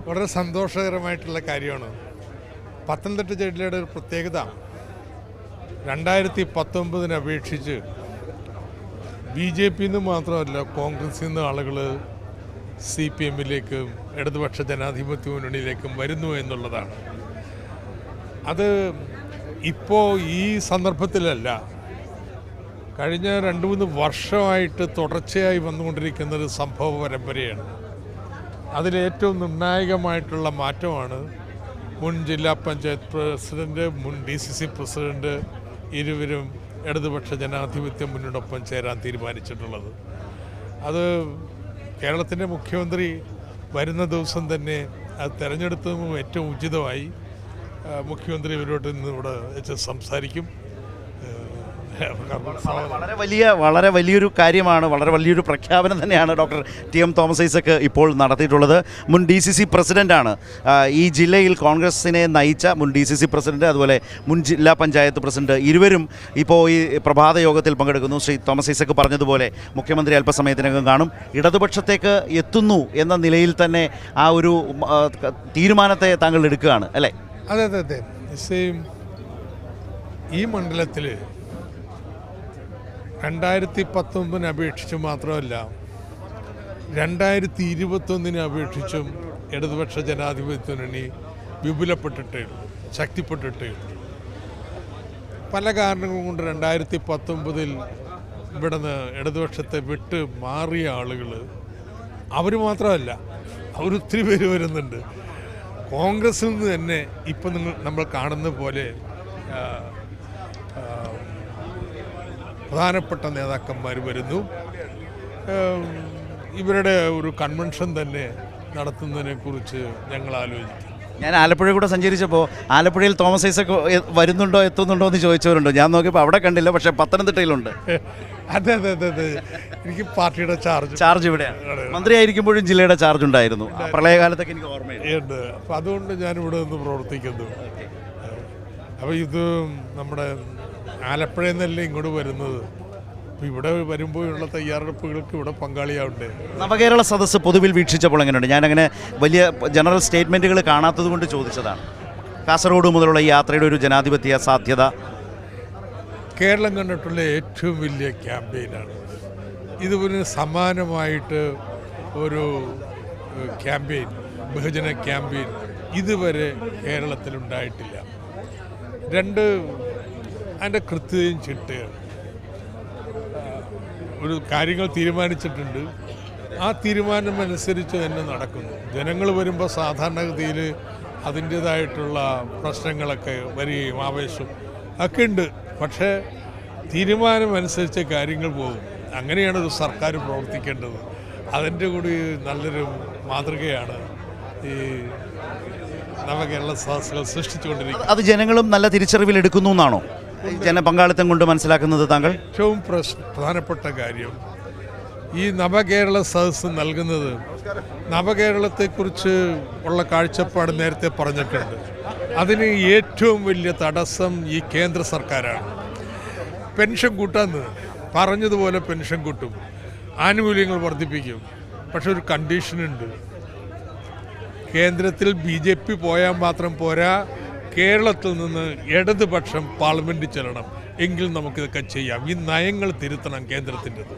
വളരെ സന്തോഷകരമായിട്ടുള്ള കാര്യമാണ്. പത്തനംതിട്ട ജില്ലയുടെ ഒരു പ്രത്യേകത 2019 അപേക്ഷിച്ച് BJP നിന്ന് മാത്രമല്ല കോൺഗ്രസിൽ നിന്ന് ആളുകൾ CPM-ലേക്കും ഇടതുപക്ഷ ജനാധിപത്യ മുന്നണിയിലേക്കും വരുന്നു എന്നുള്ളതാണ്. അത് ഇപ്പോൾ ഈ സന്ദർഭത്തിലല്ല, കഴിഞ്ഞ 2-3 വർഷമായിട്ട് തുടർച്ചയായി വന്നുകൊണ്ടിരിക്കുന്ന ഒരു സംഭവ പരമ്പരയാണ്. അതിലേറ്റവും നിർണായകമായിട്ടുള്ള മാറ്റമാണ് മുൻ ജില്ലാ പഞ്ചായത്ത് പ്രസിഡന്റ്, മുൻ DCC പ്രസിഡന്റ് ഇരുവരും ഇടതുപക്ഷ ജനാധിപത്യ മുന്നണിയോടൊപ്പം ചേരാൻ തീരുമാനിച്ചിട്ടുള്ളത്. അത് കേരളത്തിൻ്റെ മുഖ്യമന്ത്രി വരുന്ന ദിവസം തന്നെ അത് തിരഞ്ഞെടുത്തതും ഏറ്റവും ഉചിതമായി. മുഖ്യമന്ത്രി ഇവരോട് ഇന്ന് ഇവിടെ വെച്ച് സംസാരിക്കും. വളരെ വലിയൊരു കാര്യമാണ്, വളരെ വലിയൊരു പ്രഖ്യാപനം തന്നെയാണ് ഡോക്ടർ TM തോമസ് ഐസക് ഇപ്പോൾ നടത്തിയിട്ടുള്ളത്. മുൻ DCC പ്രസിഡൻ്റാണ്, ഈ ജില്ലയിൽ കോൺഗ്രസിനെ നയിച്ച മുൻ DCC പ്രസിഡന്റ്, അതുപോലെ മുൻ ജില്ലാ പഞ്ചായത്ത് പ്രസിഡന്റ്, ഇരുവരും ഇപ്പോൾ ഈ പ്രഭാത യോഗത്തിൽ പങ്കെടുക്കുന്നു. ശ്രീ തോമസ് ഐസക് പറഞ്ഞതുപോലെ മുഖ്യമന്ത്രി അല്പസമയത്തിനകം കാണും. ഇടതുപക്ഷത്തേക്ക് എത്തുന്നു എന്ന നിലയിൽ തന്നെ ആ ഒരു തീരുമാനത്തെ താങ്കൾ എടുക്കുകയാണ് അല്ലേ? അതെ അതെ അതെ. ഈ മണ്ഡലത്തിൽ 2019 അപേക്ഷിച്ച് മാത്രമല്ല 2021 അപേക്ഷിച്ചും ഇടതുപക്ഷ ജനാധിപത്യ മുന്നണി വിപുലപ്പെട്ടിട്ടേ ഉള്ളൂ, ശക്തിപ്പെട്ടിട്ടേ ഉള്ളൂ. പല കാരണങ്ങൾ കൊണ്ട് 2019 ഇവിടുന്ന് ഇടതുപക്ഷത്തെ വിട്ട് മാറിയ ആളുകൾ അവർ മാത്രമല്ല, അവരൊത്തിരി പേര് വരുന്നുണ്ട്. കോൺഗ്രസിൽ നിന്ന് തന്നെ ഇപ്പം നമ്മൾ കാണുന്ന പോലെ പ്രധാനപ്പെട്ട നേതാക്കന്മാർ വരുന്നു. ഇവരുടെ ഒരു കൺവെൻഷൻ തന്നെ നടത്തുന്നതിനെക്കുറിച്ച് ഞങ്ങൾ ആലോചിക്കും. ഞാൻ ആലപ്പുഴ കൂടെ സഞ്ചരിച്ചപ്പോൾ ആലപ്പുഴയിൽ തോമസ് ഐസക് വരുന്നുണ്ടോ എത്തുന്നുണ്ടോ എന്ന് ചോദിച്ചവരുണ്ടോ? ഞാൻ നോക്കിയപ്പോൾ അവിടെ കണ്ടില്ല, പക്ഷേ പത്തനംതിട്ടയിലുണ്ട്. അതെ അതെ അതെ അതെ. എനിക്ക് പാർട്ടിയുടെ ചാർജ് ഇവിടെയാണ്. മന്ത്രിയായിരിക്കുമ്പോഴും ജില്ലയുടെ ചാർജ് ഉണ്ടായിരുന്നു, പ്രളയകാലത്തൊക്കെ എനിക്ക് ഓർമ്മയുണ്ട്. അപ്പം അതുകൊണ്ട് ഞാനിവിടെ നിന്ന് പ്രവർത്തിക്കുന്നു. അപ്പോൾ ഇത് നമ്മുടെ ആലപ്പുഴയിൽ നിന്നല്ലേ ഇങ്ങോട്ട് വരുന്നത്. അപ്പോൾ ഇവിടെ വരുമ്പോഴുള്ള തയ്യാറെടുപ്പുകൾക്ക് ഇവിടെ പങ്കാളിയാവണ്ടേ. നവകേരള സദസ്സ് പൊതുവിൽ വീക്ഷിച്ചപ്പോൾ എങ്ങനെയുണ്ട്? ഞാനങ്ങനെ വലിയ ജനറൽ സ്റ്റേറ്റ്മെൻറ്റുകൾ കാണാത്തത് കൊണ്ട് ചോദിച്ചതാണ്. കാസർഗോഡ് മുതലുള്ള ഈ യാത്രയുടെ ഒരു ജനാധിപത്യ സാധ്യത കേരളം കണ്ടിട്ടുള്ള ഏറ്റവും വലിയ ക്യാമ്പയിനാണ്. ഇതുപോലെ സമാനമായിട്ട് ഒരു ക്യാമ്പയിൻ, ബഹുജന ക്യാമ്പയിൻ ഇതുവരെ കേരളത്തിലുണ്ടായിട്ടില്ല. അതിൻ്റെ കൃത്യതയും ചിട്ടയാണ്. ഒരു കാര്യങ്ങൾ തീരുമാനിച്ചിട്ടുണ്ട്, ആ തീരുമാനമനുസരിച്ച് തന്നെ നടക്കുന്നു. ജനങ്ങൾ വരുമ്പോൾ സാധാരണഗതിയിൽ അതിൻ്റേതായിട്ടുള്ള പ്രശ്നങ്ങളൊക്കെ വരികയും ആവേശം ഒക്കെ ഉണ്ട്. പക്ഷേ തീരുമാനമനുസരിച്ച് കാര്യങ്ങൾ പോകും. അങ്ങനെയാണ് ഒരു സർക്കാർ പ്രവർത്തിക്കേണ്ടത്. അതിൻ്റെ കൂടി നല്ലൊരു മാതൃകയാണ് ഈ നവകേരള സദസ്സുകൾ സൃഷ്ടിച്ചുകൊണ്ടിരിക്കുന്നത്. അത് ജനങ്ങളും നല്ല തിരിച്ചറിവിൽ എടുക്കുന്നു എന്നാണോ ജനപങ്കാളിത്തം കൊണ്ട് മനസ്സിലാക്കുന്നത് താങ്കൾ? ഏറ്റവും പ്രധാനപ്പെട്ട കാര്യം ഈ നവകേരള സദസ്സ് നൽകുന്നത്, നവകേരളത്തെക്കുറിച്ച് ഉള്ള കാഴ്ചപ്പാട് നേരത്തെ പറഞ്ഞിട്ടുണ്ട്. അതിന് ഏറ്റവും വലിയ തടസ്സം ഈ കേന്ദ്ര സർക്കാരാണ്. പെൻഷൻ കൂട്ടാന്ന് പറഞ്ഞതുപോലെ പെൻഷൻ കൂട്ടും, ആനുകൂല്യങ്ങൾ വർദ്ധിപ്പിക്കും. പക്ഷെ ഒരു കണ്ടീഷനുണ്ട്, കേന്ദ്രത്തിൽ BJP പോയാൽ മാത്രം പോരാ, കേരളത്തിൽ നിന്ന് ഇടതുപക്ഷം പാർലമെൻറ്റിൽ ചെല്ലണം. എങ്കിൽ നമുക്കിതൊക്കെ ചെയ്യാം. ഈ നയങ്ങൾ തിരുത്തണം കേന്ദ്രത്തിൻ്റെത്.